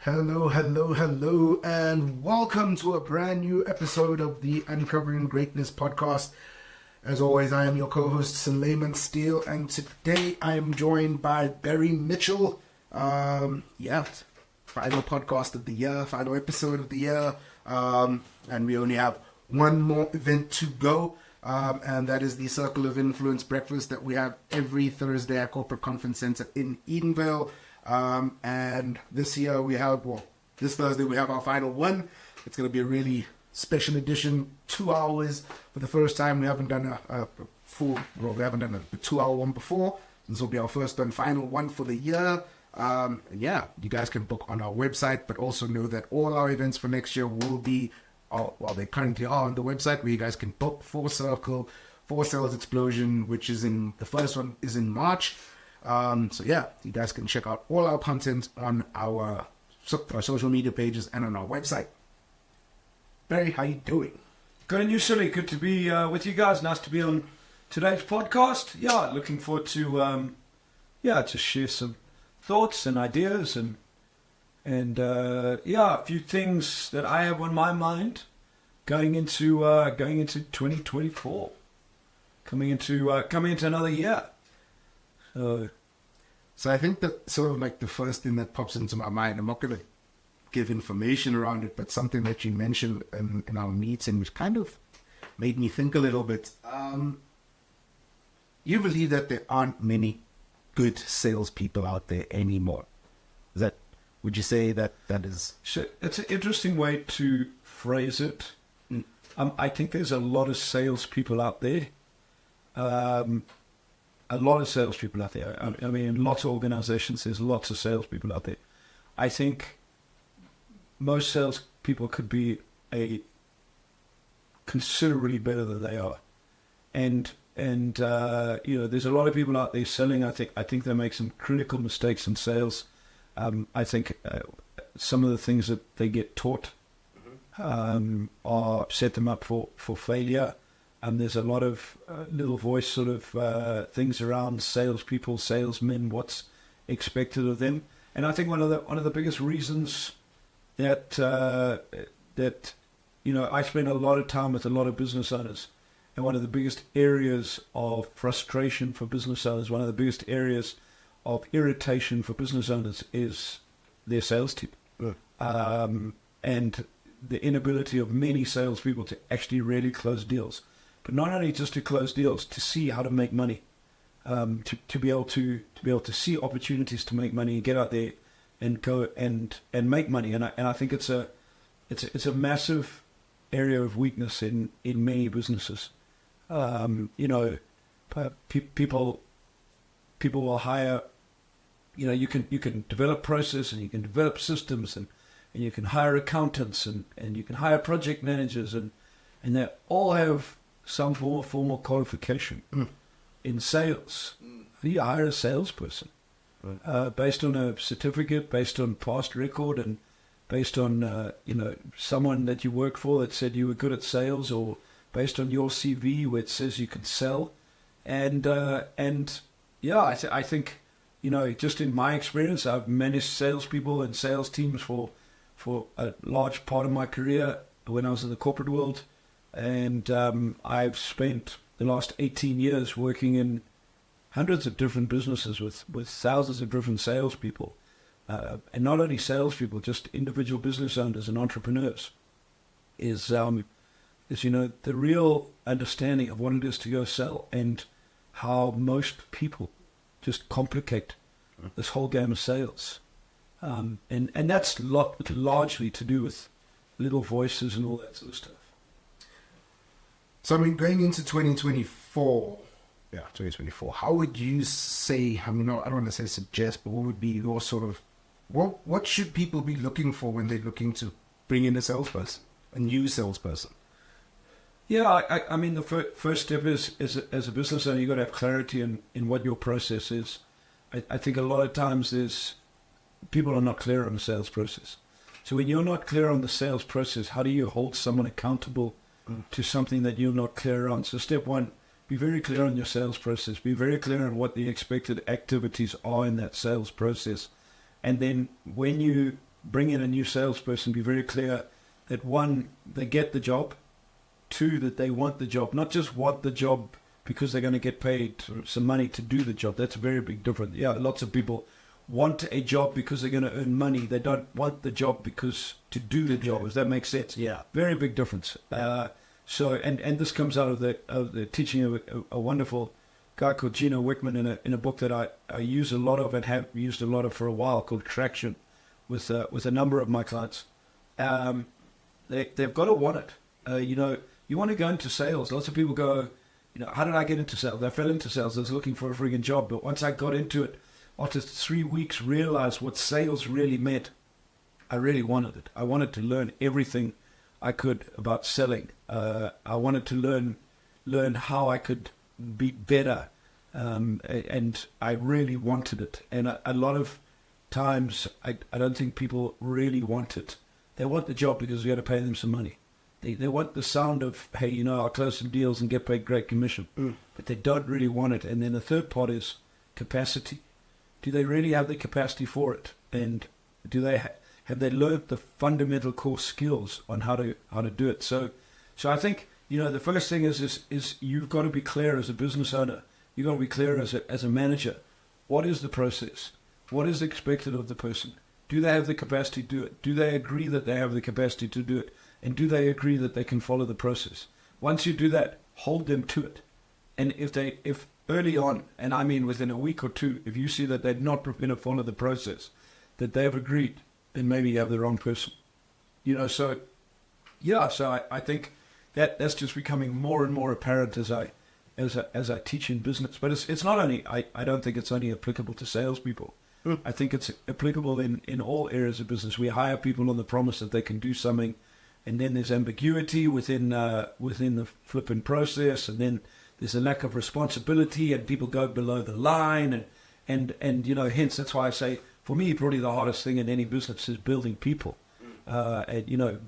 Hello, hello, hello, and welcome to a brand new episode of the Uncovering Greatness podcast. As always, I am your co-host, Suleiman Steele, and today I am joined by Barry Mitchell. Final podcast of the year, final episode of the year, and we only have one more event to go, and that is the Circle of Influence breakfast that we have every Thursday at Corporate Conference Center in Edenvale. And this year this Thursday we have our final one. It's going to be a really special edition, 2 hours. For the first time, we haven't done a 2 hour one before. This will be our first and final one for the year. You guys can book on our website, but also know that all our events for next year will be, they currently are on the website where you guys can book for Circle, for Sales Explosion, the first one is in March. You guys can check out all our content on our social media pages and on our website. Barry, how you doing? Good and you, Silly. Good to be with you guys. Nice to be on today's podcast. Yeah, looking forward to to share some thoughts and ideas and a few things that I have on my mind going into 2024, coming into another year. So I think that sort of like the first thing that pops into my mind, I'm not going to give information around it, but something that you mentioned in our meeting, which kind of made me think a little bit. You believe that there aren't many good salespeople out there anymore. Would you say that is? So it's an interesting way to phrase it. I think there's a lot of salespeople out there. A lot of salespeople out there. I mean, in lots of organizations, there's lots of salespeople out there. I think most salespeople could be considerably better than they are. And there's a lot of people out there selling. I think they make some critical mistakes in sales. I think some of the things that they get taught are set them up for failure. There's a lot of little voice sort of things around salespeople, salesmen, what's expected of them. And I think one of the biggest reasons that I spend a lot of time with a lot of business owners, and one of the biggest areas of frustration for business owners, one of the biggest areas of irritation for business owners is their sales team. And the inability of many salespeople to actually really close deals. But not only just to close deals, to see how to make money, to be able to see opportunities to make money and get out there and go and make money. And I think it's a massive area of weakness in many businesses. People will hire. You can develop process and you can develop systems and you can hire accountants and you can hire project managers and they all have some formal qualification in sales. You hire a salesperson based on a certificate, based on past record, and based on someone that you work for that said you were good at sales, or based on your CV where it says you can sell. I think just in my experience, I've managed salespeople and sales teams for a large part of my career when I was in the corporate world. And I've spent the last 18 years working in hundreds of different businesses with thousands of different salespeople. And not only salespeople, just individual business owners and entrepreneurs. Is the real understanding of what it is to go sell and how most people just complicate this whole game of sales. And that's largely to do with little voices and all that sort of stuff. So, going into 2024, how would you say, I don't want to say suggest, but what would be your sort of, what should people be looking for when they're looking to bring in a salesperson, a new salesperson? Yeah, I mean, the first step is as a business owner, you've got to have clarity in what your process is. I think a lot of times people are not clear on the sales process. So when you're not clear on the sales process, how do you hold someone accountable to something that you're not clear on? So step one, be very clear on your sales process. Be very clear on what the expected activities are in that sales process. And then when you bring in a new salesperson, be very clear that one, they get the job, two, that they want the job, not just want the job because they're going to get paid some money to do the job. That's a very big difference. Yeah, lots of people want a job because they're going to earn money. They don't want the job because to do the job. Does that make sense? Yeah. Very big difference. So this comes out of the teaching of a wonderful guy called Gino Wickman in a book that I use a lot of and have used a lot of for a while, called Traction, with a number of my clients. They've got to want it. You want to go into sales. Lots of people go, how did I get into sales? I fell into sales. I was looking for a frigging job, but once I got into it, after 3 weeks, realized what sales really meant. I really wanted it. I wanted to learn everything I could about selling. I wanted to learn how I could be better, and I really wanted it. And a lot of times, I don't think people really want it. They want the job because we got to pay them some money. They want the sound of, hey, I'll close some deals and get paid great commission. But they don't really want it. And then the third part is capacity. Do they really have the capacity for it? And do they have they learned the fundamental core skills on how to do it? So I think the first thing is you've got to be clear as a business owner. You've got to be clear as a manager. What is the process? What is expected of the person? Do they have the capacity to do it? Do they agree that they have the capacity to do it? And do they agree that they can follow the process? Once you do that, hold them to it. And if early on, and I mean within a week or two, if you see that they're not prepared to follow the process, that they have agreed, then maybe you have the wrong person. So I think that's just becoming more and more apparent as I teach in business. But it's not only, I don't think it's only applicable to salespeople. I think it's applicable in all areas of business. We hire people on the promise that they can do something, and then there's ambiguity within the flipping process, and then there's a lack of responsibility, and people go below the line, and hence that's why I say, for me, probably the hardest thing in any business is building people.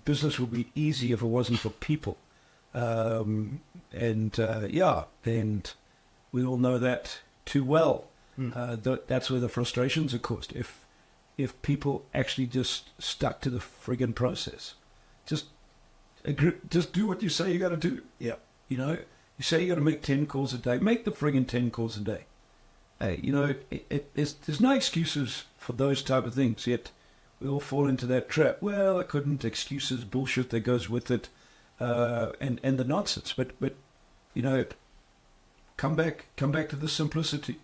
Business would be easy if it wasn't for people. And we all know that too well. That's where the frustrations are caused. If people actually just stuck to the friggin' process, just do what you say you got to do. Yeah. You say you got to make 10 calls a day. Make the friggin' 10 calls a day. Hey, there's no excuses for those type of things. Yet we all fall into that trap. Well, I couldn't. Excuses, bullshit that goes with it, and the nonsense. But come back to the simplicity.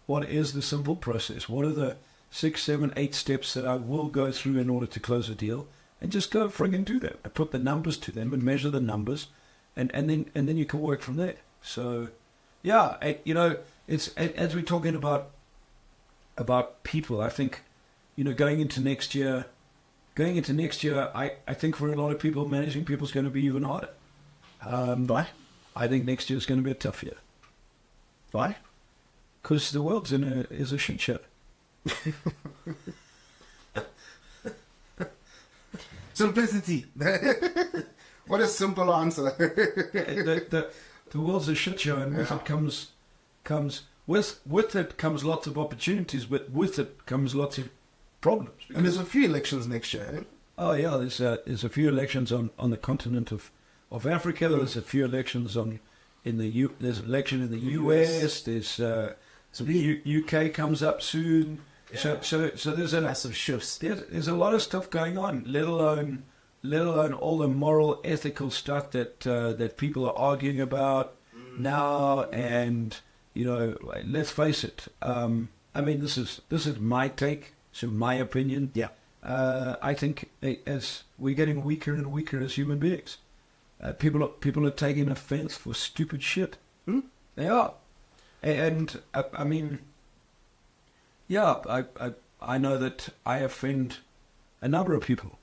What is the simple process? What are the 6, 7, 8 steps that I will go through in order to close a deal? And just go friggin' do that. I put the numbers to them and measure the numbers, and then you can work from there. So, yeah, it's as we're talking about people. I think, going into next year, I think for a lot of people, managing people is going to be even harder. Why? I think next year is going to be a tough year. Why? Because the world's is a shit show. Simplicity. What a simple answer. the world's a shit show, and with it comes with it comes lots of opportunities, but with it comes lots of problems. And there's a few elections next year. Eh? Oh yeah, there's a few elections on the continent of Africa. There's a few elections there's an election in the US. There's the UK comes up soon. Yeah. So there's a massive shifts. There's a lot of stuff going on. Let alone all the moral, ethical stuff that people are arguing about now. And let's face it. This is my take. So my opinion. Yeah. I think as we're getting weaker and weaker as human beings, people are taking offense for stupid shit. They are, and I know that I offend a number of people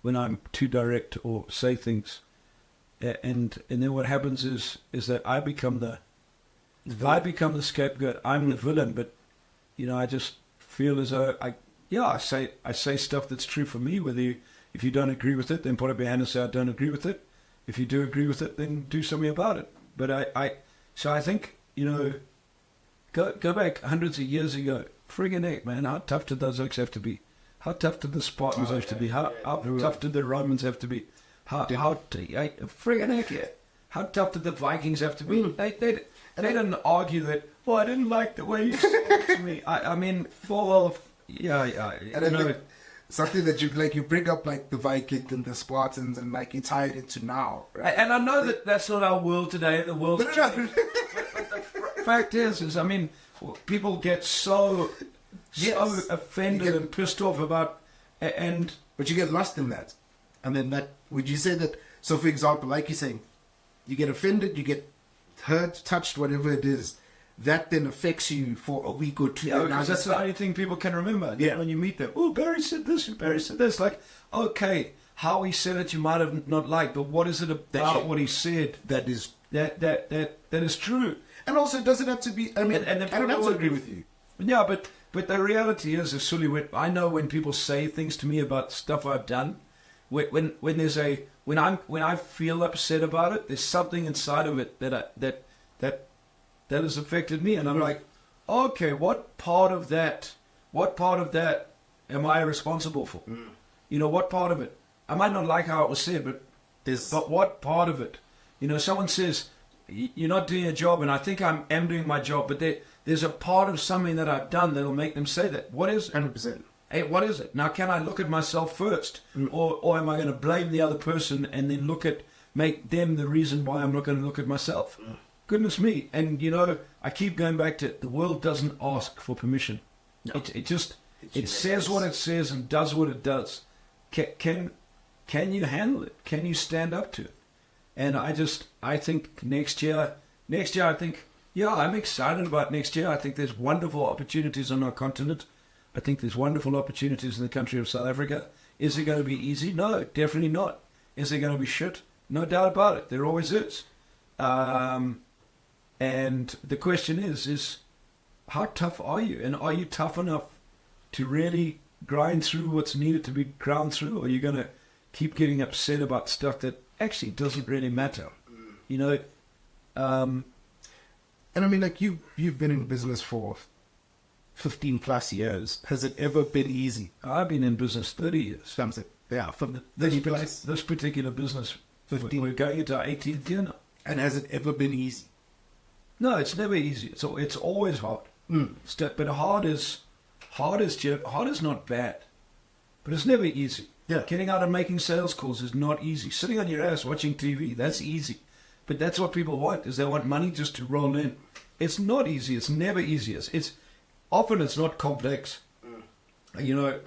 when I'm too direct or say things, and then what happens is that I become the scapegoat. I'm the villain, but I just feel as though I say stuff that's true for me. If you don't agree with it, then put up your hand and say I don't agree with it. If you do agree with it, then do something about it. But I think go back hundreds of years ago. Friggin' heck, man, how tough did those oaks have to be? How tough did the Spartans have to be? How tough did the Romans have to be? Friggin' heck, yeah. How tough did the Vikings have to be? They didn't argue that, well, I didn't like the way you spoke to me. I mean, something that you bring up like the Vikings and the Spartans and like you tie it into now, right? And I know that that's not our world today. The world. But the fact is, I mean, people get so offended and pissed off about, but you get lost in that, and then that. Would you say that? So, for example, like you're saying, you get offended, you get hurt, touched, whatever it is. That then affects you for a week or two. Yeah, because that's the only thing people can remember. Yeah. When you meet them, oh, Barry said this, Barry said this. Like, okay, how he said it, you might have not liked, but what is it about what he said that is true? And also, does it have to be? I mean, I don't have to agree with you. Yeah, but the reality is, Sully, I know when people say things to me about stuff I've done, when I feel upset about it, there's something inside of it that has affected me, and I'm like, okay, what part of that am I responsible for? You know, what part of it? I might not like how it was said, but what part of it? You know, someone says, you're not doing a job, and I think I am doing my job, but there's a part of something that I've done that'll make them say that. What is it? 100%. Hey, what is it? Now, can I look at myself first? Or am I going to blame the other person and then make them the reason why I'm not going to look at myself? Goodness me. And, you know, I keep going back to the world doesn't ask for permission. No. It says what it says and does what it does. Can you handle it? Can you stand up to it? And I think next year, I think, yeah, I'm excited about next year. I think there's wonderful opportunities on our continent. I think there's wonderful opportunities in the country of South Africa. Is it going to be easy? No, definitely not. Is it going to be shit? No doubt about it. There always is. And the question is how tough are you? And are you tough enough to really grind through what's needed to be ground through? Or are you going to keep getting upset about stuff that actually doesn't really matter? You know? And I mean, like, you've been in business for 15 plus years. Has it ever been easy? I've been in business 30 years. Yeah, from this particular business, 15. We're going into our 18th year now. And has it ever been easy? No, it's never easy. It's always hard. But hard is not bad. But it's never easy. Yeah. Getting out and making sales calls is not easy. Sitting on your ass watching TV, that's easy. But that's what people want, is they want money just to roll in. It's not easy. It's never easy. It's often it's not complex. You know,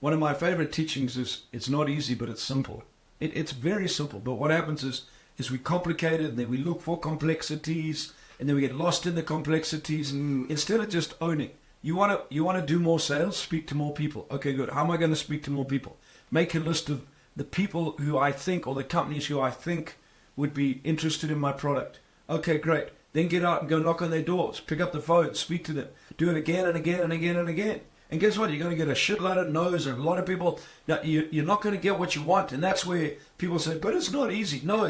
one of my favorite teachings is it's not easy, but it's simple. It's very simple. But what happens is we complicate it, and then we look for complexities, and then we get lost in the complexities. Instead of just owning, you want to do more sales, speak to more people. Okay, good. How am I going to speak to more people? Make a list of the people who I think, or the companies who I think would be interested in my product. Okay, great. Then get out and go knock on their doors, pick up the phone, speak to them, do it again and again and again and again. And guess what? You're going to get a shitload of no's, and a lot of people, you're not going to get what you want. And that's where people say, but it's not easy. No,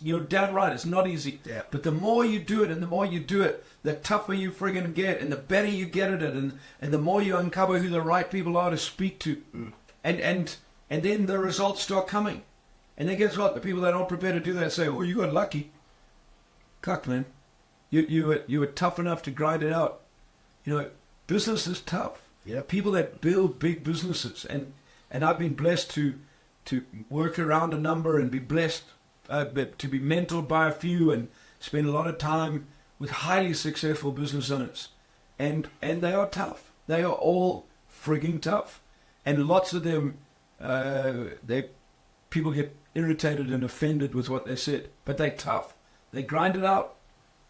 you're dead right. It's not easy. Yeah. But the more you do it, and the more you do it, the tougher you friggin' get, and the better you get at it, and the more you uncover who the right people are to speak to. And then the results start coming. And then guess what? The people that aren't prepared to do that say, oh, you got lucky. Cuck, man. You were tough enough to grind it out. You know, business is tough. Yeah. People that build big businesses, and I've been blessed to work around a number and be blessed to be mentored by a few and spend a lot of time with highly successful business owners, and they are tough. They are all frigging tough, and lots of them, people get irritated and offended with what they said, but they're tough. They grind it out,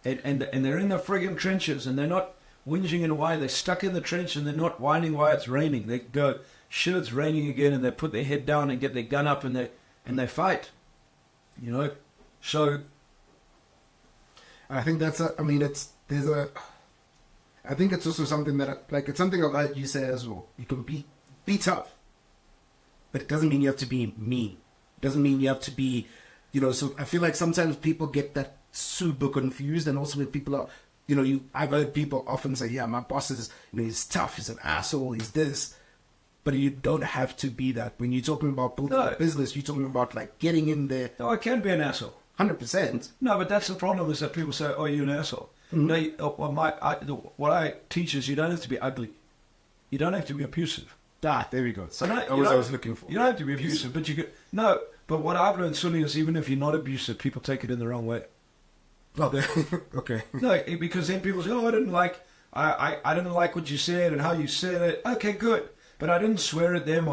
and they're in the frigging trenches, and they're not whinging and why they're stuck in the trench, and they're not whining why it's raining. They go, shit, it's raining again, and they put their head down and get their gun up, and they fight. You know, so I think I think it's also something that, like, it's something I've heard you say as well. You can be tough, but it doesn't mean you have to be mean. It doesn't mean you have to be, you know. So I feel like sometimes people get that super confused, and also when people are, you know, I've heard people often say, yeah, my boss is, you know, he's tough, he's an asshole, he's this. but you don't have to be that. When you're talking about building a business, you're talking about like getting in there. No, I can be an asshole. 100%. No, but that's the problem is that people say, "Oh, you're an asshole." Mm-hmm. No, what I teach is you don't have to be ugly. You don't have to be abusive. There we go. So I was looking for. You don't have to be abusive, but you could. No, but what I've learned, Sully, is even if you're not abusive, people take it in the wrong way. Oh, okay. No, because then people say, "Oh, I didn't like what you said and how you said it." Okay, good, but I didn't swear at them.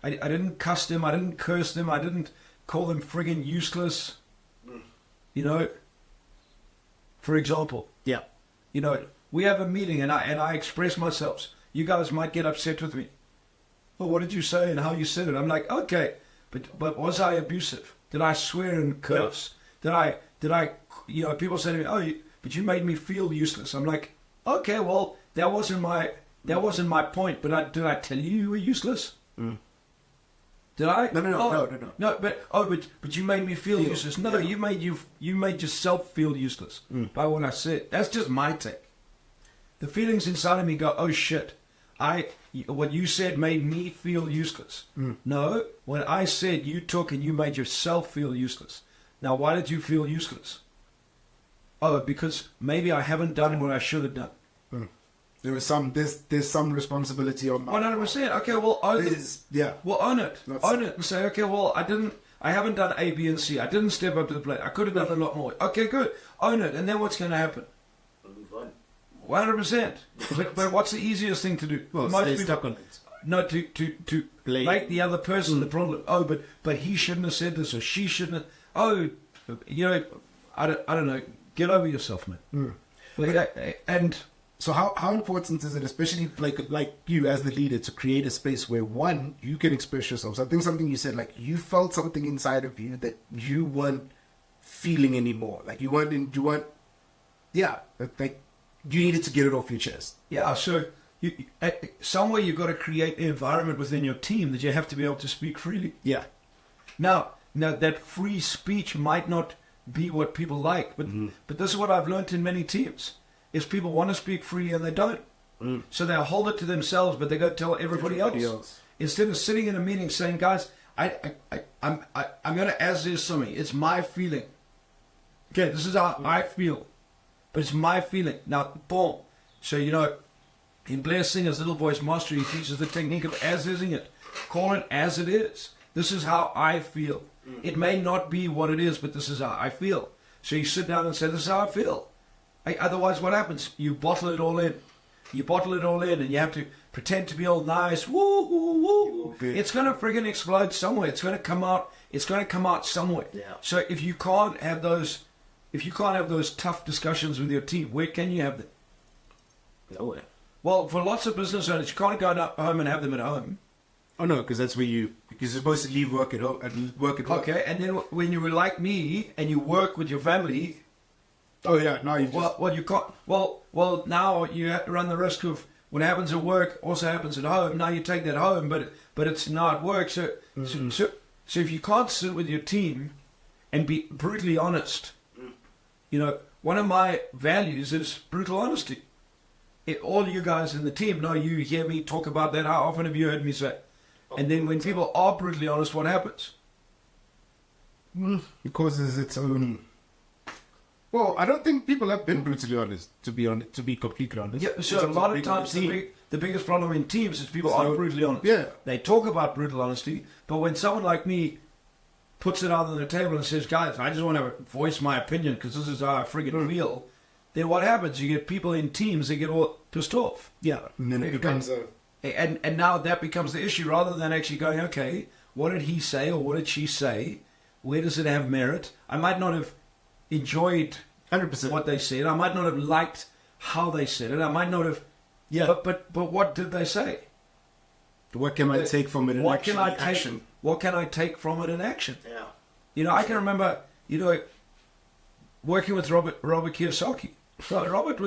I didn't cuss them. I didn't curse them. I didn't call them friggin' useless. You know. For example. Yeah. You know, we have a meeting and I express myself. You guys might get upset with me. Well, what did you say and how you said it? I'm like, okay, but was I abusive? Did I swear and curse? Yeah. Did I? You know, people say to me, "Oh, but you made me feel useless." I'm like, okay, well, that wasn't my point. But did I tell you were useless? Mm. Did I? No. No, but you made me feel useless. No, you made yourself feel useless by what I said. That's just my take. The feelings inside of me go, "Oh shit, what you said made me feel useless." No, when I said you took and you made yourself feel useless. Now, why did you feel useless? Oh, because maybe I haven't done what I should have done. There is there's some responsibility on my 100%. Okay, well, own it. Yeah. Well, own it. Own it and say, okay, well, I haven't done A, B, and C. I didn't step up to the plate. I could have done a lot more. Okay, good. Own it. And then what's going to happen? 100%. But what's the easiest thing to do? Well, stay stuck on it. No, to make the other person the problem. Oh, but he shouldn't have said this or she shouldn't have. Oh, you know, I don't know. Get over yourself, man. And so how important is it, especially like you as the leader, to create a space where, one, you can express yourself? So I think something you said, like you felt something inside of you that you weren't feeling anymore. Like you weren't, like you needed to get it off your chest. Yeah, so somewhere you've got to create an environment within your team that you have to be able to speak freely. Yeah. Now that free speech might not be what people like, but this is what I've learned in many teams, is people want to speak freely and they don't. So they'll hold it to themselves, but they go tell everybody else. Instead of sitting in a meeting saying, guys, I'm going to as is something. It's my feeling. Okay, this is how I feel. But it's my feeling. Now, boom. So, you know, in Blair Singer's Little Voice Mastery, he teaches the technique of as-ising it. Call it as it is. This is how I feel. It may not be what it is, but this is how I feel. So you sit down and say, this is how I feel. Otherwise, what happens? You bottle it all in. You bottle it all in, and you have to pretend to be all nice. Woo, woo, woo. Okay. It's going to friggin' explode somewhere. It's going to come out. It's going to come out somewhere. Yeah. So if you can't have those tough discussions with your team, where can you have them? Nowhere. Well, for lots of business owners, you can't go home and have them at home. Oh no, because that's where you're supposed to leave work at home and work at home. Okay, and then when you were like me and you work with your family. Oh yeah, now you well you can't. Well now you have to run the risk of what happens at work also happens at home. Now you take that home, but it's not at work. So if you can't sit with your team and be brutally honest, you know, one of my values is brutal honesty. All you guys in the team know, you hear me talk about that. How often have you heard me say? And then when people are brutally honest, what happens? It causes its own. Well, I don't think people have been brutally honest, to be completely honest. Yeah, so a lot of times the biggest problem in teams is people aren't brutally honest. Yeah. They talk about brutal honesty, but when someone like me puts it out on the table and says, guys, I just want to voice my opinion because this is how I friggin' feel, then what happens? You get people in teams that get all pissed off. Yeah. And then it becomes And now that becomes the issue, rather than actually going, okay, what did he say or what did she say? Where does it have merit? I might not have enjoyed 100% what they said. I might not have liked how they said it. I might not have. Yeah. But what did they say? What can I take from it in action? What can I take from it in action? Yeah. You know, I can remember, you know, working with Robert Kiyosaki. So Robert,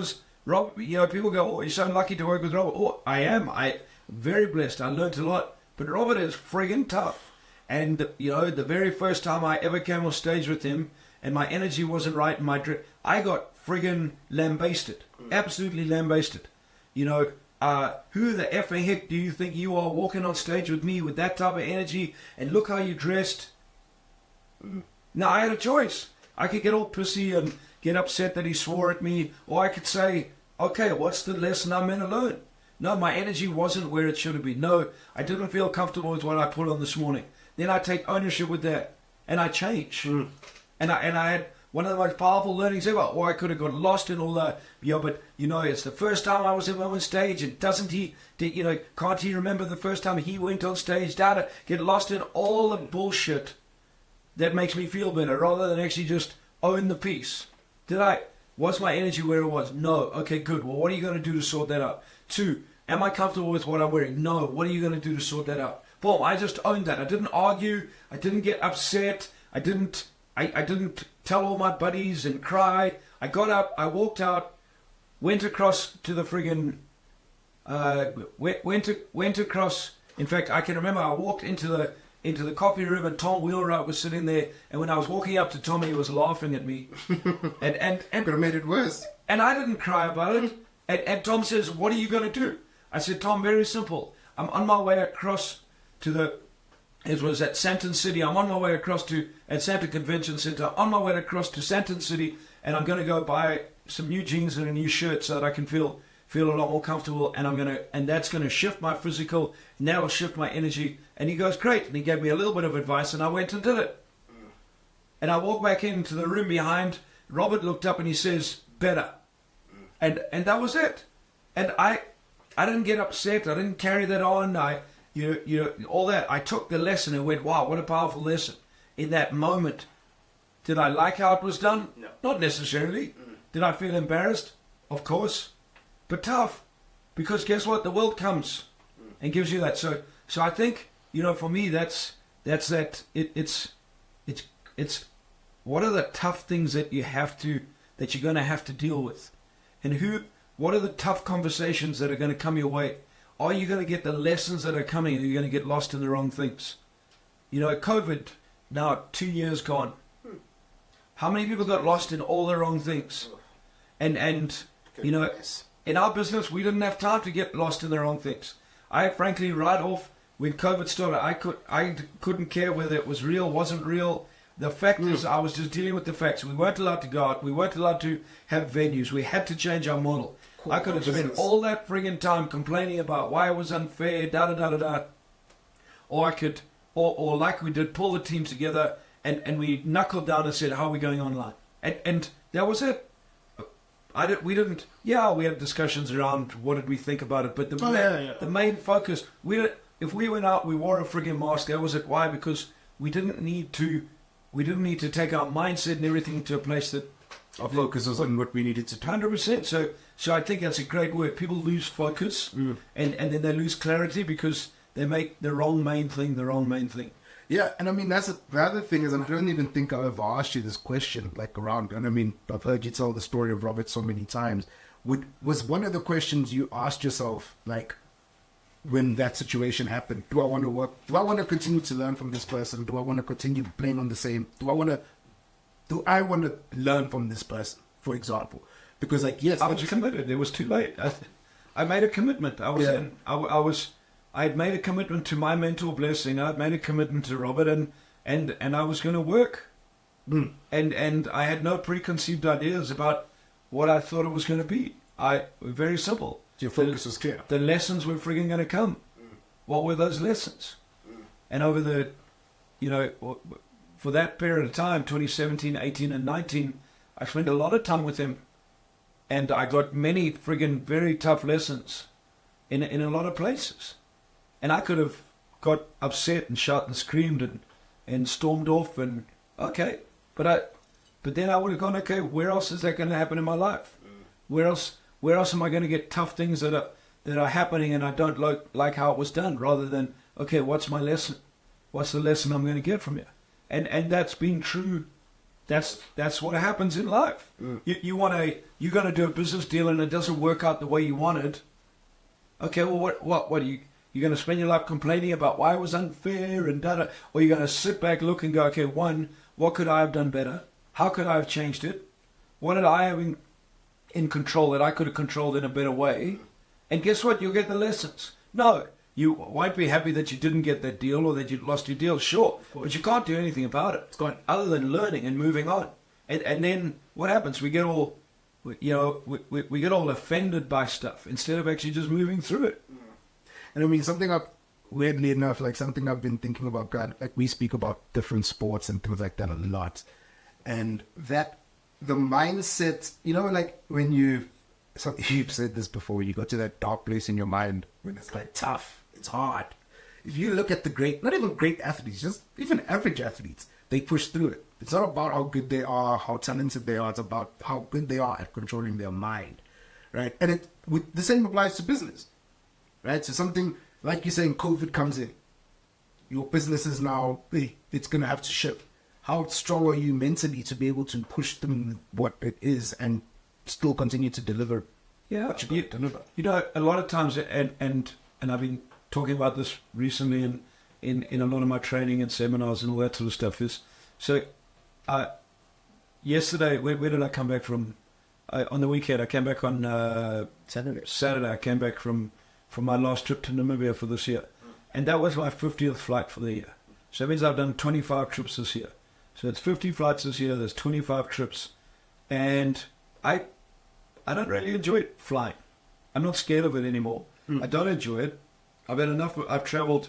you know, people go, oh, you're so lucky to work with Robert. Oh, I am. I'm very blessed. I learned a lot. But Robert is friggin' tough. And, you know, the very first time I ever came on stage with him and my energy wasn't right in I got friggin' lambasted. Absolutely lambasted. You know, who the effing heck do you think you are walking on stage with me with that type of energy? And look how you dressed. Now, I had a choice. I could get all pissy and get upset that he swore at me, or I could say, okay, what's the lesson I'm going to learn? No, my energy wasn't where it should have been. No, I didn't feel comfortable with what I put on this morning. Then I take ownership with that, and I change. And I had one of the most powerful learnings ever. Or I could have got lost in all that. Yeah, but, it's the first time I was ever on stage, and can't he remember the first time he went on stage? Get lost in all the bullshit that makes me feel better, rather than actually just own the piece. Was my energy where it was? No. Okay, good. Well, what are you going to do to sort that out? 2, am I comfortable with what I'm wearing? No. What are you going to do to sort that out? Boom, I just owned that. I didn't argue. I didn't get upset. I didn't tell all my buddies and cry. I got up, I walked out, went across to the friggin', went across. In fact, I can remember I walked into the coffee room, and Tom Wheelwright was sitting there, and when I was walking up to Tom, he was laughing at me. and could have made it worse. And I didn't cry about it. And Tom says, what are you going to do? I said, Tom, very simple. I'm on my way across to it was at Santon City. I'm on my way across at Santa Convention Center. On my way across to Santon City, and I'm going to go buy some new jeans and a new shirt so that I can feel a lot more comfortable. And that's going to shift my physical. And that'll shift my energy. And he goes, great. And he gave me a little bit of advice, and I went and did it. And I walked back into the room behind. Robert looked up and he says, better. And that was it. And I didn't get upset. I didn't carry that on. All that. I took the lesson and went, wow, what a powerful lesson. In that moment, did I like how it was done? No. Not necessarily. Did I feel embarrassed? Of course. But tough. Because guess what? The world comes and gives you that. So I think, for me, that's that. It's what are the tough things that you're going to have to deal with? And what are the tough conversations that are going to come your way? Are you going to get the lessons that are coming, or are you going to get lost in the wrong things? COVID, now 2 years gone. How many people got lost in all the wrong things? And in our business, we didn't have time to get lost in the wrong things. I frankly, right off, when COVID started, I couldn't care whether it was real, wasn't real. The fact is, I was just dealing with the facts. We weren't allowed to go out. We weren't allowed to have venues. We had to change our model. I could have spent all that friggin' time complaining about why it was unfair, da-da-da-da-da. Or I could, or like we did, pull the teams together and we knuckled down and said, how are we going online? And that was it. We had discussions around what did we think about it, but the main focus, if we went out, we wore a friggin' mask. That was it. Why? Because we didn't need to take our mindset and everything to a place that our focus was on what we needed to do. 100%. So I think that's a great word. People lose focus and then they lose clarity because they make the wrong main thing the wrong main thing. Yeah, and I mean, the other thing is, I don't even think I ever asked you this question, and I mean, I've heard you tell the story of Robert so many times. Was one of the questions you asked yourself, when that situation happened, do I want to work? Do I want to continue to learn from this person? Do I want to continue playing on the same? Do I want to learn from this person, for example? Because yes, I was committed. It was too late. I made a commitment. I had made a commitment to my mentor blessing. I had made a commitment to Robert, and I was going to work. And I had no preconceived ideas about what I thought it was going to be. Very simple. Your focus was clear. The lessons were frigging going to come. What were those lessons? And over the, for that period of time, 2017, 18, and 19, I spent a lot of time with him. And I got many friggin' very tough lessons in a lot of places. And I could have got upset and shot and screamed and stormed off and okay. But then I would have gone, okay, where else is that going to happen in my life? Where else am I going to get tough things that are happening and I don't like how it was done, rather than, okay, what's my lesson? What's the lesson I'm going to get from you? And that's been true. That's what happens in life. You're going to do a business deal and it doesn't work out the way you wanted. Okay, well, what are you? You're going to spend your life complaining about why it was unfair and da-da, or you're going to sit back, look and go, okay, one, what could I have done better? How could I have changed it? What did I have in control that I could have controlled in a better way? And guess what? You'll get the lessons. No, you won't be happy that you didn't get that deal or that you lost your deal, sure. But you can't do anything about it. It's gone other than learning and moving on. And then what happens? We get all, we get all offended by stuff instead of actually just moving through it. And I mean, weirdly enough, like something I've been thinking about, God, like we speak about different sports and things like that a lot. And that, the mindset, like when you've said this before, you go to that dark place in your mind when it's like tough, it's hard. If you look at the not even great athletes, just even average athletes, they push through it. It's not about how good they are, how talented they are. It's about how good they are at controlling their mind, right? And the same applies to business, right? So something like you're saying, COVID comes in. Your business is now, it's going to have to shift. How strong are you mentally to be able to push through what it is and still continue to deliver? Yeah, what you deliver. A lot of times, and I've been talking about this recently in a lot of my training and seminars and all that sort of stuff is, so yesterday, where did I come back from? On the weekend, I came back on Saturday. I came back from my last trip to Namibia for this year. And that was my 50th flight for the year. So that means I've done 25 trips this year. So it's 50 flights this year, there's 25 trips. And I don't really enjoy flying. I'm not scared of it anymore. I don't enjoy it. I've had enough. I've traveled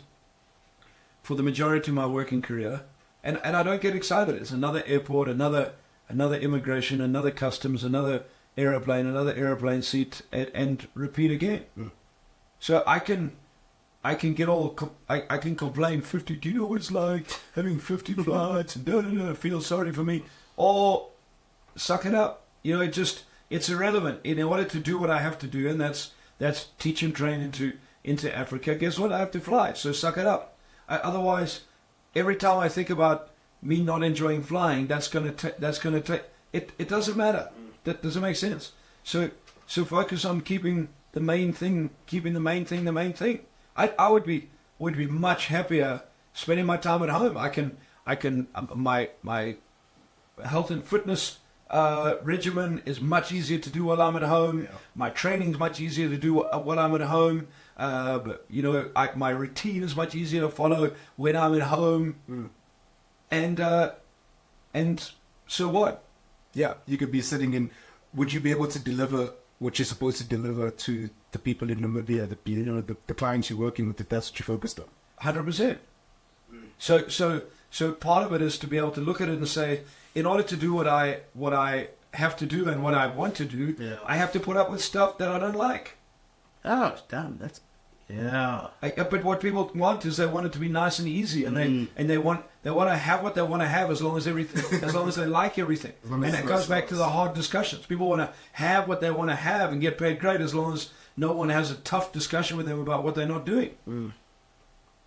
for the majority of my working career. And I don't get excited. It's another airport, another immigration, another customs, another airplane seat, and repeat again. So I can get I can complain 50. Do you know what it's like having 50 flights and feel sorry for me, or suck it up? It's irrelevant. In order to do what I have to do, and that's teach and train into Africa. Guess what? I have to fly. So suck it up. Otherwise, every time I think about me not enjoying flying, that's gonna take. It doesn't matter. That doesn't make sense. So focus on keeping the main thing the main thing. I would be much happier spending my time at home. I can my health and fitness regimen is much easier to do while I'm at home. Yeah. My training is much easier to do while I'm at home. But my routine is much easier to follow when I'm at home. And so what? Yeah, you could be sitting in. Would you be able to deliver what you're supposed to deliver to the people in Namibia, the clients you're working with, if that's what you're focused on? 100%. So part of it is to be able to look at it and say, in order to do what I have to do and what I want to do, I have to put up with stuff that I don't like. Oh, damn, that's but what people want is they want it to be nice and easy, and they want to have what they want to have as long as they like everything. And it goes back to the hard discussions. People want to have what they want to have and get paid great as long as no one has a tough discussion with them about what they're not doing.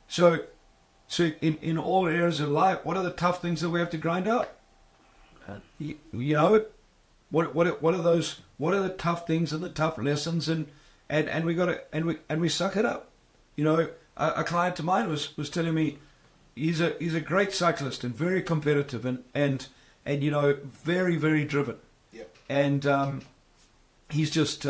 So in all areas of life, what are the tough things that we have to grind out? What are those? What are the tough things and the tough lessons and we suck it up. A client of mine was telling me he's a great cyclist and very competitive and very, very driven. Yeah. And he's just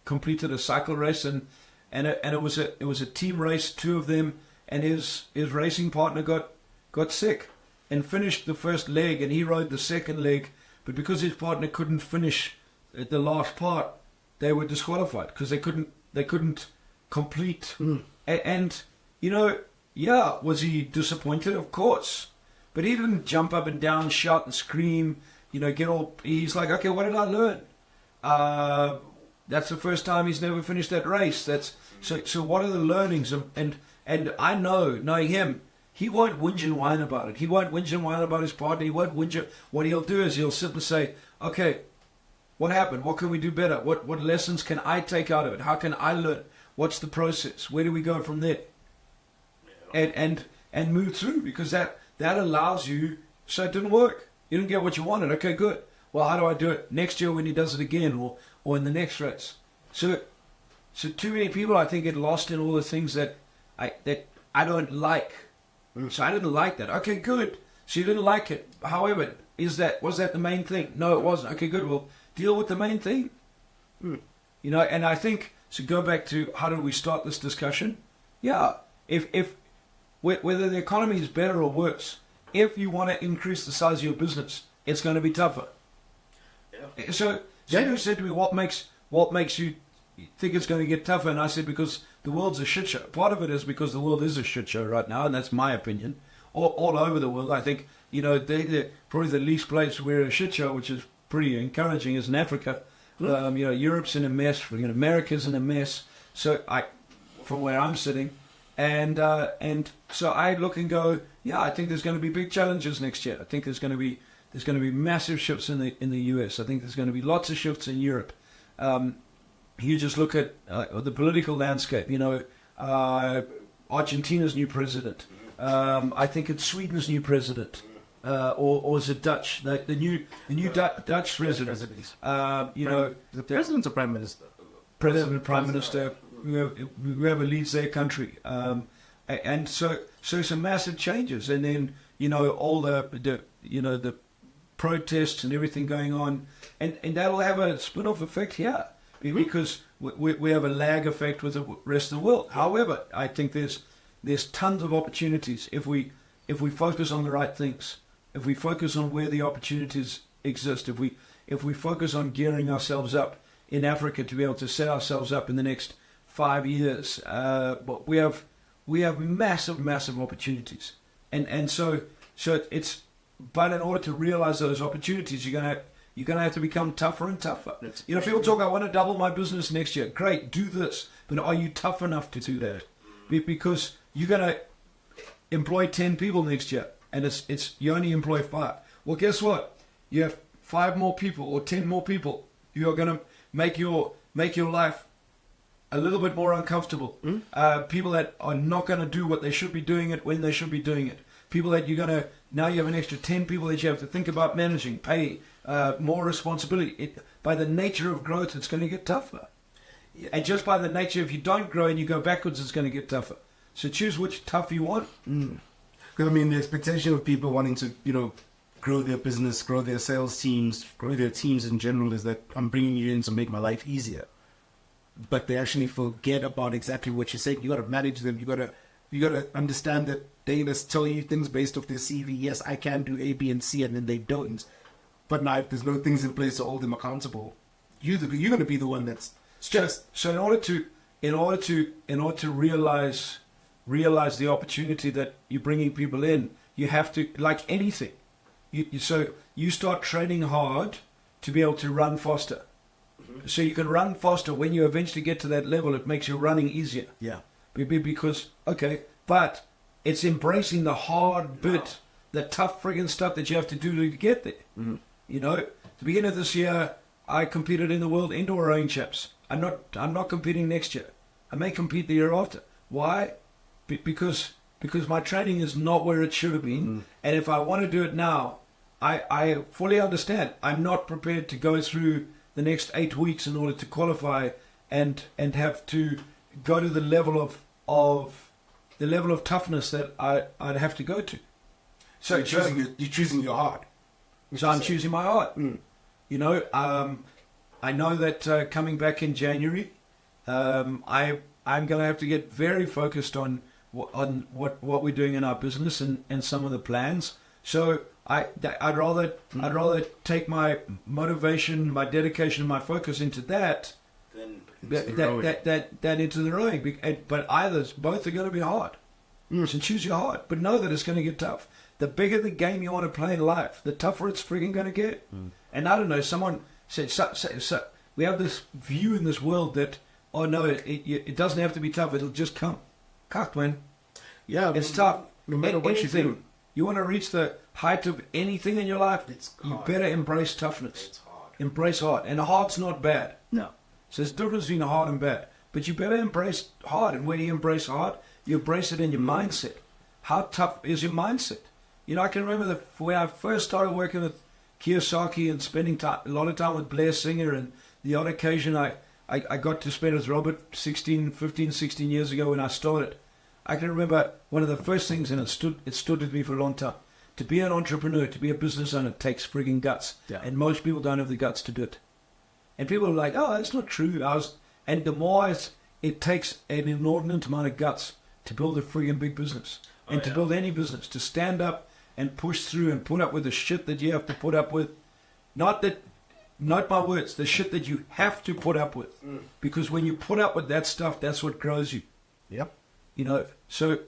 completed a cycle race and it was a team race, two of them, and his racing partner got sick and finished the first leg, and he rode the second leg, but because his partner couldn't finish the last part, they were disqualified because they couldn't complete. And was he disappointed? Of course, but he didn't jump up and down, shout and scream. He's like, okay, what did I learn? That's the first time he's never finished that race. So what are the learnings? And I know, knowing him, he won't whinge and whine about it. He won't whinge and whine about his partner. He won't whinge. What he'll do is he'll simply say, okay, what happened? What can we do better? What lessons can I take out of it? How can I learn? What's the process? Where do we go from there? And move through, because that allows you. So it didn't work. You didn't get what you wanted. Okay, good. Well, how do I do it next year when he does it again, or in the next race? So too many people, I think, get lost in all the things that I don't like. So I didn't like that. Okay, good. So you didn't like it. However, was that the main thing? No, it wasn't. Okay, good. Well, deal with the main thing. And I think So go back to how did we start this discussion? Yeah, if whether the economy is better or worse, if you want to increase the size of your business, it's going to be tougher. Yeah. So you said to me, what makes you think it's going to get tougher? And I said, because the world's a shit show. Part of it is because the world is a shit show right now, and that's my opinion. All over the world, I think, they're probably the least place where a shit show, which is pretty encouraging, is in Africa. Europe's in a mess. America's in a mess. So from where I'm sitting, and so I look and go, yeah, I think there's going to be big challenges next year. I think there's going to be massive shifts in the US. I think there's going to be lots of shifts in Europe. You just look at the political landscape. Argentina's new president. I think it's Sweden's new president. Or is it Dutch? The new Dutch president. The president's a prime minister. President, prime minister, whoever leads their country, and so some massive changes, and then all the protests and everything going on, and that'll have a spin-off effect here because we have a lag effect with the rest of the world. However, I think there's tons of opportunities if we focus on the right things. If we focus on where the opportunities exist, if we focus on gearing ourselves up in Africa to be able to set ourselves up in the next 5 years, but we have massive opportunities, and so it's. But in order to realize those opportunities, you're gonna have to become tougher and tougher. People talk, I want to double my business next year. Great, do this, but are you tough enough to do that? Because you're gonna employ 10 people next year, and it's you only employ 5. Well, guess what? You have 5 more people or 10 more people. You are going to make your life a little bit more uncomfortable. People that are not going to do what they should be doing it when they should be doing it. People that now you have an extra 10 people that you have to think about managing, pay, more responsibility. By the nature of growth, it's going to get tougher. Yeah. And just by the nature, if you don't grow and you go backwards, it's going to get tougher. So choose which tough you want. Because the expectation of people wanting to, grow their business, grow their sales teams, grow their teams in general is that I'm bringing you in to make my life easier. But they actually forget about exactly what you're saying. You got to manage them. You got to understand that they just tell you things based off their CV. Yes, I can do A, B, and C, and then they don't. But now if there's no things in place to hold them accountable, you're going to be the one that's stressed. So in order to realize the opportunity that you're bringing people in, you have to, like anything, you start training hard to be able to run faster. So you can run faster. When you eventually get to that level, it makes your running easier. Yeah. Because, but it's embracing the hard bit, the tough friggin' stuff that you have to do to get there. At the beginning of this year, I competed in the World Indoor Rowing Champs. I'm not competing next year. I may compete the year after. Why? Because my training is not where it should have been, and if I want to do it now, I fully understand. I'm not prepared to go through the next 8 weeks in order to qualify and have to go to the level of toughness that I'd have to go to. So you're choosing your heart. So I'm choosing my heart. I know that coming back in January, I'm going to have to get very focused on what we're doing in our business and some of the plans. So I'd rather take my motivation, my dedication, my focus into that than into the rowing. But both are going to be hard. So choose your heart, but know that it's going to get tough. The bigger the game you want to play in life, the tougher it's freaking going to get. And I don't know, someone said, so we have this view in this world that, oh no, it doesn't have to be tough, it'll just come. Kak, man. Yeah, it's tough. No matter what you do. You want to reach the height of anything in your life, you better embrace toughness. It's hard. Embrace hard. And hard's not bad. No. So there's a difference between hard and bad. But you better embrace hard. And when you embrace hard, you embrace it in your mindset. How tough is your mindset? I can remember when I first started working with Kiyosaki and spending a lot of time with Blair Singer, and the odd occasion I got to spend with Robert 15, 16 years ago when I started. I can remember one of the first things, and it stood with me for a long time. To be an entrepreneur, to be a business owner, takes frigging guts. Yeah. And most people don't have the guts to do it. And people are like, oh, that's not true. And the more it takes an inordinate amount of guts to build a friggin' big business and to build any business, to stand up and push through and put up with the shit that you have to put up with. Not my words, the shit that you have to put up with. Because when you put up with that stuff, that's what grows you. Yep. You know, so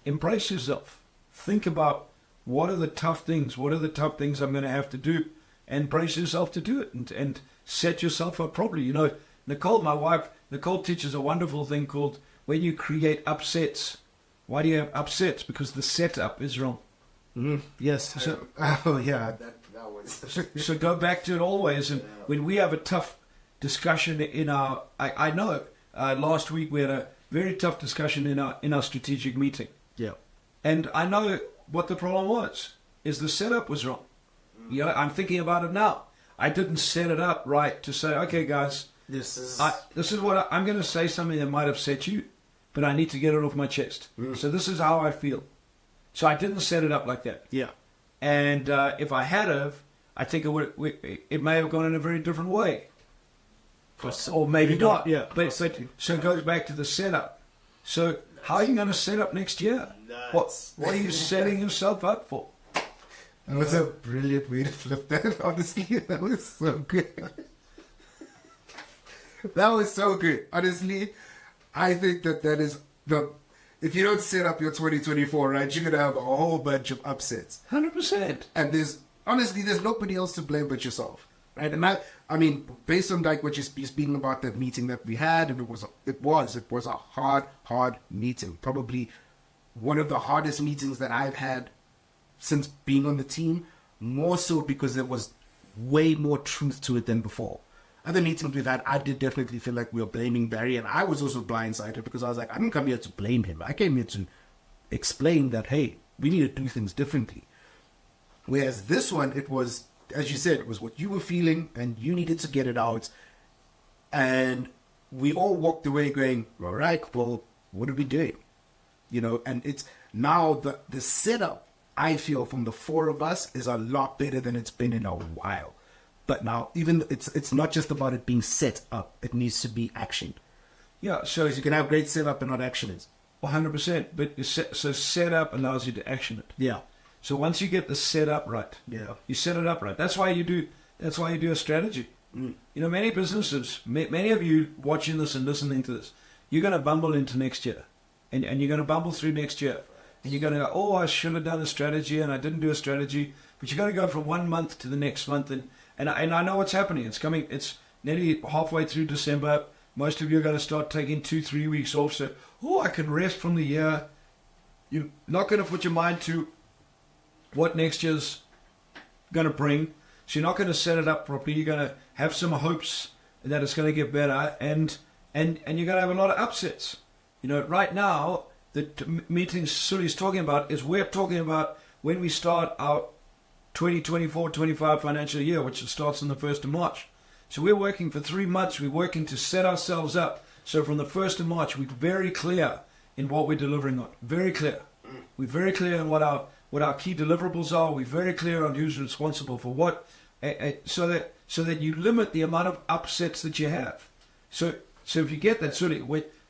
embrace yourself. Think about what are the tough things I'm going to have to do, and brace yourself to do it and set yourself up properly. You know, Nicole, my wife, Nicole teaches a wonderful thing called when you create upsets. Why do you have upsets? Because the setup is wrong. Yes. So, that was. so go back to it always. And when we have a tough discussion in our, I know last week we had a very tough discussion in our strategic meeting. Yeah. And I know what the problem was, is the setup was wrong. You know, I'm thinking about it now. I didn't set it up right to say, okay, guys, this is what I'm going to say something that might upset you, but I need to get it off my chest. So this is how I feel. So I didn't set it up like that. Yeah. And if I had have, I think it may have gone in a very different way. Or maybe not. Yeah. But so it goes back to the setup. So how are you going to set up next year? What are you setting yourself up for? That was a brilliant way to flip that, honestly. That was so good. That was so good. Honestly, I think that is if you don't set up your 2024 right, you're going to have a whole bunch of upsets. 100%. And there's nobody else to blame but yourself. Right? And I mean, based on like what you're speaking about, that meeting that we had, and it was a hard meeting. Probably one of the hardest meetings that I've had since being on the team, more so because there was way more truth to it than before. Other meetings we've had, I did definitely feel like we were blaming Barry, and I was also blindsided because I was like, I didn't come here to blame him. I came here to explain that, hey, we need to do things differently. Whereas this one, it was, as you said, it was what you were feeling, and you needed to get it out. And we all walked away going, all right, well, what are we doing? You know, and it's now the setup, I feel, from the four of us is a lot better than it's been in a while. But now, even it's not just about it being set up; it needs to be actioned. Yeah, so You can have great setup and not action it. 100%. But so setup allows you to action it. Yeah. So once you get the setup right, you set it up right. That's why you do a strategy. You know, many businesses, many of you watching this and listening to this, you're going to bumble into next year, and you're going to bumble through next year, and you're going to go, oh, I should have done a strategy and I didn't do a strategy. But you're going to go from 1 month to the next month, and I know what's happening. It's nearly halfway through December. Most of you are going to start taking 2-3 weeks off. So, I can rest from the year. You're not going to put your mind to what next year's going to bring. So you're not going to set it up properly. You're going to have some hopes that it's going to get better, and you're going to have a lot of upsets. You know, right now, the meeting Suli's talking about is we're talking about when we start our 2024-25 financial year, which starts on the 1st of March. So we're working for 3 months. We're working to set ourselves up. So from the 1st of March, we're very clear in what we're delivering on. Very clear. We're very clear on what our key deliverables are. We're very clear on who's responsible for what, so that you limit the amount of upsets that you have. So if you get that,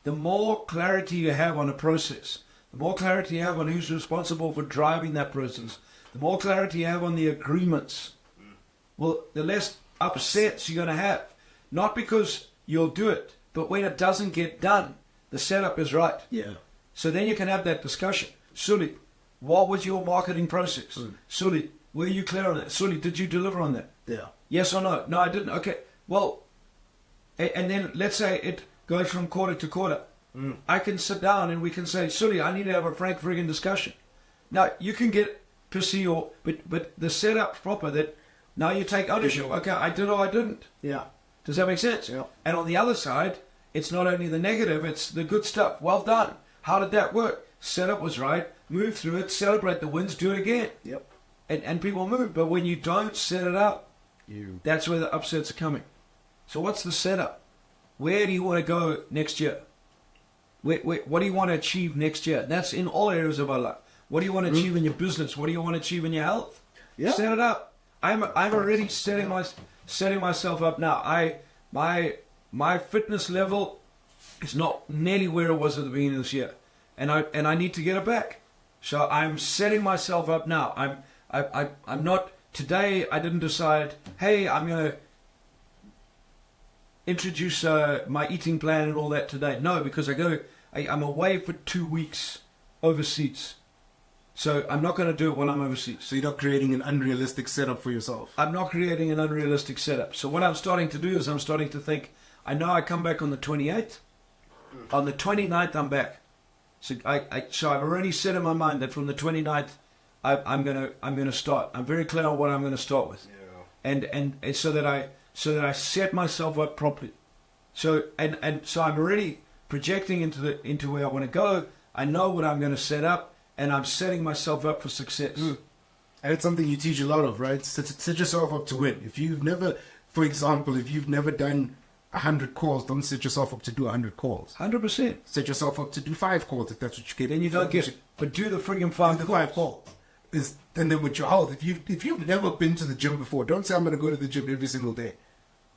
the more clarity you have on a process, the more clarity you have on who's responsible for driving that process, the more clarity you have on the agreements, well, the less upsets you're going to have. Not because you'll do it, but when it doesn't get done, the setup is right. Yeah. So then you can have that discussion. Suli, what was your marketing process? Suli, were you clear on that? Suli, did you deliver on that? Yeah. Yes or no? No, I didn't. Okay. Well, and then let's say it goes from quarter to quarter. I can sit down and we can say, Suli, I need to have a frank friggin' discussion. Now, you can get pissy, but the setup proper that now you take ownership. Okay, I did or I didn't. Yeah. Does that make sense? Yeah. And on the other side, it's not only the negative, it's the good stuff. Well done. How did that work? Setup was right. Move through it. Celebrate the wins. Do it again. Yep. And people move. But when you don't set it up, that's where the upsets are coming. So what's the setup? Where do you want to go next year? What do you want to achieve next year? That's in all areas of our life. What do you want to achieve in your business? What do you want to achieve in your health? Yeah. Set it up. I'm already setting myself up now. my fitness level is not nearly where it was at the beginning of this year, and I need to get it back. So I'm setting myself up now. I'm not today. I didn't decide, hey, I'm going to introduce my eating plan and all that today. No, because I'm away for 2 weeks overseas. So I'm not going to do it while I'm overseas. So you're not creating an unrealistic setup for yourself. I'm not creating an unrealistic setup. So what I'm starting to do is I'm starting to think, I know I come back on the 28th. On the 29th, I'm back. So so I've already set in my mind that from the 29th, I'm gonna start. I'm very clear on what I'm going to start with. Yeah. And so that I set myself up properly. So so I'm already projecting into where I want to go. I know what I'm going to set up, and I'm setting myself up for success. And it's something you teach a lot of, right? Set yourself up to win. If you've never, for example, done 100 calls, don't set yourself up to do 100 calls. 100%. Set yourself up to do 5 calls if that's what you get. Then you don't get it. But do the friggin' 5 calls. And then with your health, if you've never been to the gym before, don't say I'm going to go to the gym every single day.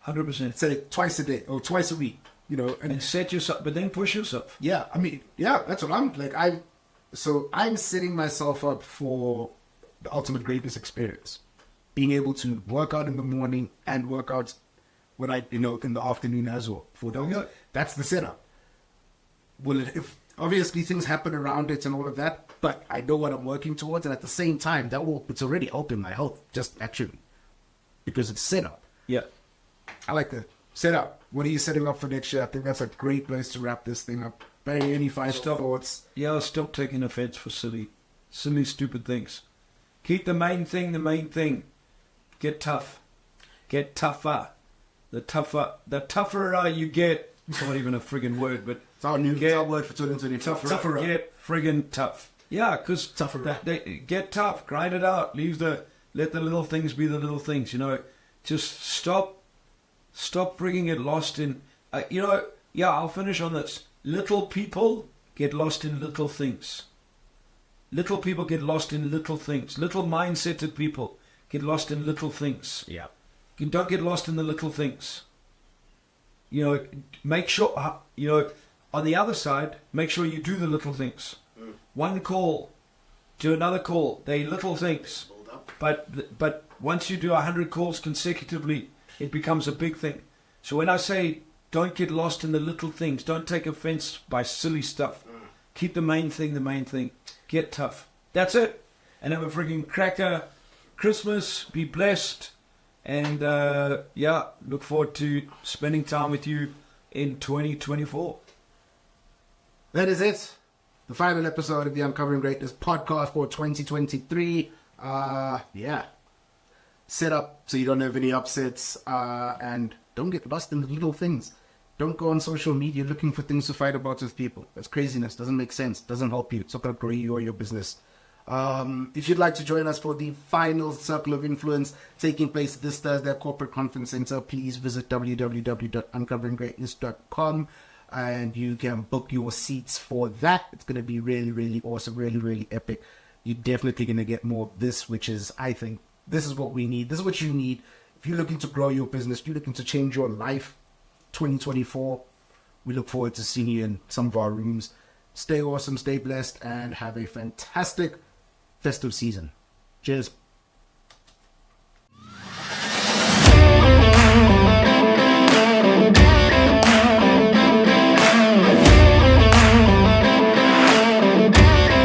100%. Say twice a day or twice a week. And set yourself, but then push yourself. Yeah, that's what I'm like. I'm setting myself up for the ultimate greatness experience. Being able to work out in the morning and work out when in the afternoon as well. That's the setup. If obviously things happen around it and all of that, but I know what I'm working towards, and at the same time, it's already helping my health, just actually, because it's set up. Yeah. I like the setup. What are you setting up for next year? I think that's a great place to wrap this thing up. Barry, any final thoughts? Yeah, stop taking offense for silly, stupid things. Keep the main thing. Get tough. Get tougher. The tougher you get, it's not even a friggin' word, but it's our word for 2020. Tougher. Get friggin' tough. Yeah, because get tough. Grind it out. Let the little things be the little things. Just stop bringing it lost in. I'll finish on this. Little people get lost in little things. Little people get lost in little things. Little mindseted people get lost in little things. Yeah. You don't get lost in the little things. Make sure, on the other side, make sure you do the little things. One call to another call, they're little things. But once you do 100 calls consecutively, it becomes a big thing. So when I say don't get lost in the little things, don't take offense by silly stuff. Keep the main thing. Get tough. That's it. And have a freaking cracker Christmas. Be blessed. And look forward to spending time with you in 2024. That is it. The final episode of the Uncovering Greatness podcast for 2023. Set up so you don't have any upsets, and don't get lost in the little things. Don't go on social media looking for things to fight about with people. That's craziness. Doesn't make sense. Doesn't help you. It's not going to grow you or your business. If you'd like to join us for the final Circle of Influence taking place this Thursday at Corporate Conference Center, please visit www.uncoveringgreatness.com and you can book your seats for that. It's going to be really, really awesome, really, really epic. You're definitely going to get more of this, which is, I think, this is what we need. This is what you need. If you're looking to grow your business, if you're looking to change your life, 2024, we look forward to seeing you in some of our rooms. Stay awesome, stay blessed, and have a fantastic festive season. Cheers.